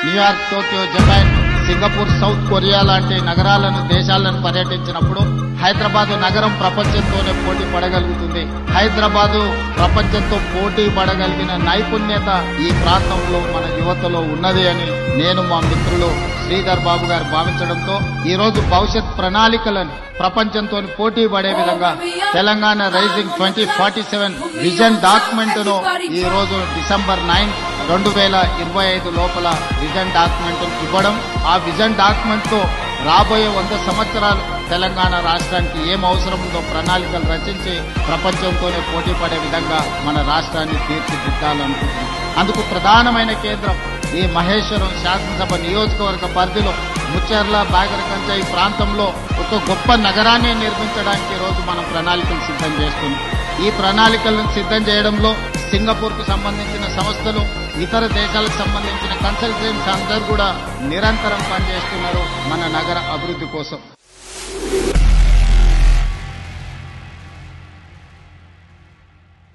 New York, Tokyo, Japan, Singapore, south Korea లాంటి నగరాలను, దేశాలను పర్యటించినప్పుడు హైదరాబాద్ నగరం ప్రపంచంతోనే పోటీ పడగలుగుతుంది. హైదరాబాద్ ప్రపంచంతో పోటీ పడగలిగిన నైపుణ్యత ఈ ప్రాంతంలో మన యువతలో ఉన్నది అని నేను, మా మిత్రులు శ్రీధర్ బాబు గారు భావించడంతో ఈ రోజు భవిష్యత్ ప్రణాళికలను ప్రపంచంతో పోటీ పడే విధంగా తెలంగాణ రైజింగ్ 2047 విజన్ డాక్యుమెంట్ ను ఈ రోజు డిసెంబర్ 9, 2025 లోపల విజన్ డాక్యుమెంట్ ఇవ్వడం, ఆ విజన్ డాక్యుమెంట్ తో రాబోయే 100 సంవత్సరాలు తెలంగాణ రాష్ట్రానికి ఏం అవసరం ఉందో ప్రణాళికలు రచించి ప్రపంచంతోనే పోటీ పడే విధంగా మన రాష్ట్రాన్ని తీర్చిదిద్దాలనుకుంటున్నాం. అందుకు ప్రధానమైన కేంద్రం ఈ మహేశ్వరం శాసనసభ నియోజకవర్గ పరిధిలో ముచ్చెర్ల, బాగరకంచ ఈ ప్రాంతంలో ఒక గొప్ప నగరాన్ని నిర్మించడానికి ఈ రోజు మనం ప్రణాళికలు సిద్ధం చేస్తున్నాం. ఈ ప్రణాళికలను సిద్ధం చేయడంలో సింగపూర్ కు సంబంధించిన సంస్థలు, ఇతర దేశాలకు సంబంధించిన కన్సల్టెంట్స్ అందరూ కూడా నిరంతరం పనిచేస్తున్నారు మన నగర అభివృద్ధి కోసం.